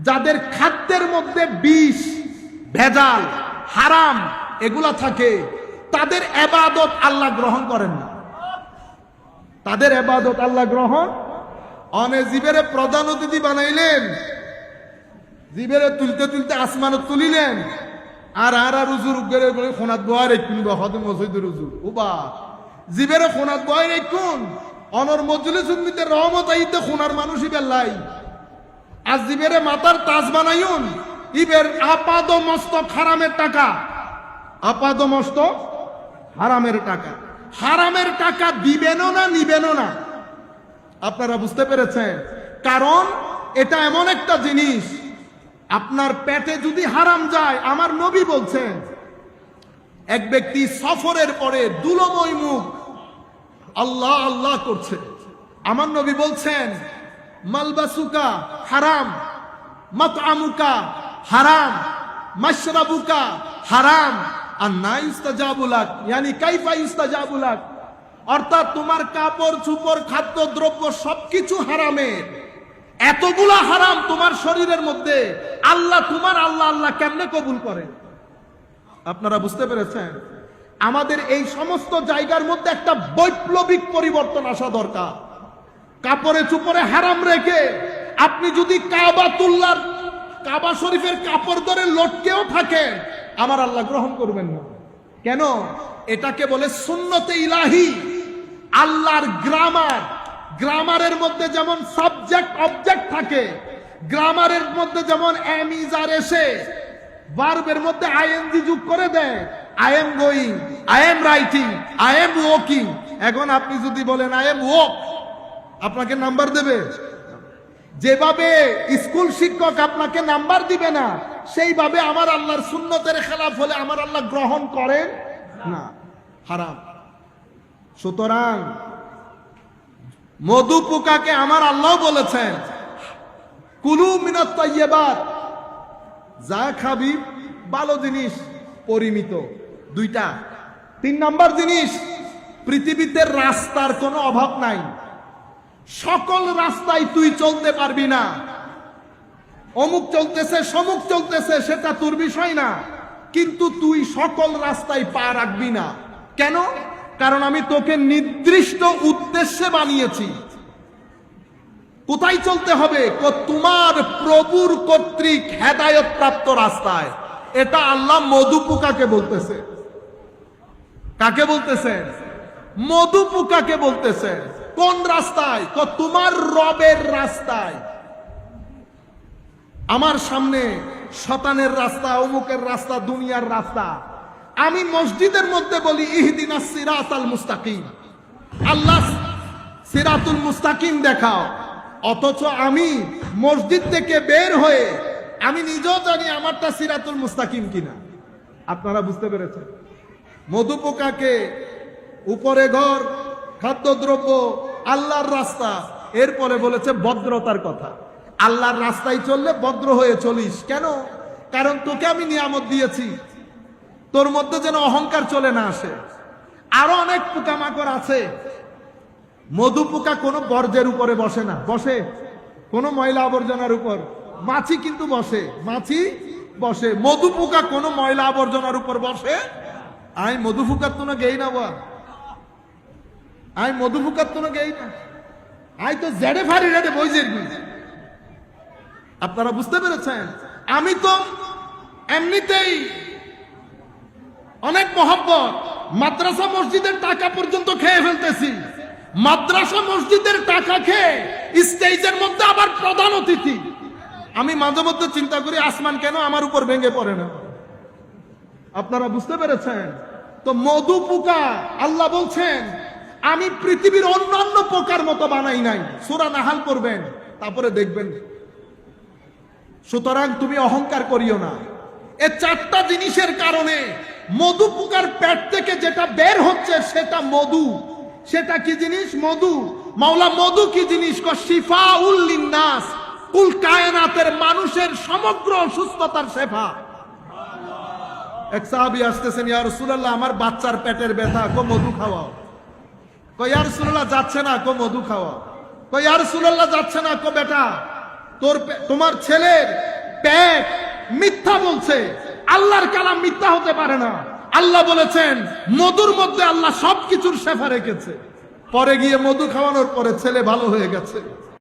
যাদের খাদ্যের মধ্যে বিষ, ভেজাল, হারাম এগুলা থাকে, তাদের ইবাদত আল্লাহ গ্রহণ করেন না। তাদের ইবাদত আল্লাহ গ্রহণ জীবের প্রধান অতিথি বানাইলেন, জীবের তুলতে তুলতে আসমানত তুলিলেন, আর উজুর উগেরে বলে খোনাত বয় রেখুন বা হদম মসজিদের উজুর উবা জীবের খোনাত বয় রেখুন অনর মজলিস উম্মিতে রহমত আইতে খোনার মানুষই বেল্লাই। আর জীবের মাথার তাজ বানাইুন ইবের আপাদ মস্তক হারামের টাকা, আপাদ মস্তক হারামের টাকা। হারামের টাকা দিবেনও না নিবেনও না। আপনারা বুঝতে পেরেছেন? কারণ এটা এমন একটা জিনিস, আপনার পেটে যদি হারাম যায়, আমার নবী বলছেন এক ব্যক্তি সফরের পরে দুলময় মুখ আল্লাহ আল্লাহ করছে, আমার নবী বলছেন মালবাসুকা হারাম, মাতআমুকা হারাম, মাশরাবুকা হারাম, আর না ইস্তাজাবু লাক, ইয়ানি কাইফা ইস্তাজাবু লাক, অর্থাৎ তোমার কাপড় চোপড় খাদ্য দ্রব্য সবকিছু হারামের। এতগুলা হারাম তোমার শরীরের মধ্যে, আল্লাহ তোমার আল্লাহ আল্লাহ কেমনে কবুল করে? আপনারা বুঝতে পেরেছেন? আমাদের এই সমস্ত জায়গার মধ্যে একটা বৈপ্লবিক পরিবর্তন আসা দরকার। কাপড়ে চোপড়ে হারাম রেখে আপনি যদি কাবাতুল্লাহর, কাবা শরীফের কাপড় ধরে লটকেও থাকেন, আমার আল্লাহ গ্রহণ করবেন না। কেন? এটাকে বলে সুন্নতে ইলাহি, আল্লাহর গ্রামার। গ্রামারের মধ্যে যেমন সাবজেক্ট অবজেক্ট থাকে, গ্রামারের মধ্যে যেমন এম ইজ আর এসে ভার্বের মধ্যে আইএনজি যোগ করে দেয়, I am going, I am writing, I am walking. এখন আপনি যদি বলেন আই এম ওয়াক, আপনাকে নাম্বার দেবে? যেভাবে স্কুল শিক্ষক আপনাকে নাম্বার দিবে না, সেইভাবে আমার আল্লাহর সুন্নতের খেলাফ হলে আমার আল্লাহ গ্রহণ করেন না, হারাম। সুতরাং মধু পোকাকে আমার আল্লাহ বলেছেন কুলু মিনাত তাইয়্যিবাত, যা খাবি ভালো জিনিস, পরিমিত। দুইটা। 3 নাম্বার জিনিস, পৃথিবীতে রাস্তার কোনো অভাব নাই, সকল রাস্তায় তুই চলতে পারবি না। অমুক চলতেছে, সমুক চলতেছে, সেটা তোর বিষয় না, কিন্তু তুই সকল রাস্তায় পা রাখবি না। কেন? কারণ আমি তোকে নির্দিষ্ট উদ্দেশ্যে বানিয়েছি। কোথায় চলতে হবে? তোমার প্রভুর কর্তৃক হেদায়েত প্রাপ্ত রাস্তায়। এটা আল্লাহ মধু পোকাকে বলতেছে। কাকে বলতেছেন? মধু পোকাকে বলতেছেন। কোন রাস্তায়? তোমার রবের রাস্তায়। আমার সামনে শতানের রাস্তা, অমুকের রাস্তা, দুনিয়ার রাস্তা। আমি মসজিদের মধ্যে বলি ইহদিনাস সিরাতাল মুস্তাকিম, আল্লাহ সিরাতুল মুস্তাকিম দেখাও, অথচ আমি মসজিদ থেকে বের হয়ে আমি নিজেও জানি আমারটা সিরাতুল মুস্তাকিম কিনা। আপনারা বুঝতে পেরেছেন? মধু পোকাকে উপরে ঘর, খাদ্যদ্রব্য, আল্লাহর রাস্তা, এরপরে বলেছে ভদ্রতার কথা। আল্লাহর রাস্তায় চললে ভদ্র হয়ে চলিস। কেন? কারণ তোকে আমি নিয়ামত দিয়েছি, তোর মধ্যে যেন অহংকার চলে না আসে। আরো অনেক পোকামাকড় আছে। মধু পোকা কোনো বর্জ্যের উপরে বসে না, বসে কোনো ময়লা আবর্জনার উপর। মাছি কিন্তু বসে, মাছি বসে। মধু পোকা কোনো ময়লা আবর্জনার উপর বসে? আই মধু পোকার তো না গেই না, আই মধু পোকার তো না গেই না, আই তো জেডে ফারি রেডে বইজের। আপনারা বুঝতে পেরেছেন? আমি তো এমনিতেই অনেক মহব্বত, মাদ্রাসা মসজিদের টাকা পর্যন্ত খেয়ে ফেলতেছি। মাদ্রাসা মসজিদের টাকা খেয়ে স্টেজের মধ্যে আবার প্রধান অতিথি। আমি মাঝে মধ্যে চিন্তা করি আসমান কেন আমার উপর ভেঙে পড়ে না। আপনারা বুঝতে পেরেছেন? তো মধু পোকা আল্লাহ বলছেন আমি পৃথিবীর অন্যান্য পোকার মতো বানাই নাই। সূরা নাহাল পড়বেন, তারপরে দেখবেন। সুতরাং তুমি অহংকার করিও না। এই 4টা জিনিসের কারণে মধু পোকার পেট থেকে যেটা বের হচ্ছে সেটা মধু। সেটা কি জিনিস? মধু। মাওলা মধু কি জিনিস? শিফাউল লিন্নাস, কুল কায়নাতের মানুষের সমগ্র অসুস্থতার শেফা। এক সাহাবী আসতেছেন, ইয়া রাসূলুল্লাহ আমার বাচ্চার পেটের ব্যথা, কো মধু খাওয়াও। কই ইয়া রাসূলুল্লাহ যাচ্ছে না, কো মধু খাওয়াও। কই ইয়া রাসূলুল্লাহ যাচ্ছে না, কো বেটা তোমার ছেলের পেট মিথ্যা বলছে। আল্লাহর কালাম মিথ্যা হতে পারে না। আল্লাহ বলেছেন মধুর মধ্যে আল্লাহ সবকিছুর শেফা রেখেছে। পরে গিয়ে মধু খাওয়ানোর পরে ছেলে ভালো হয়ে গেছে।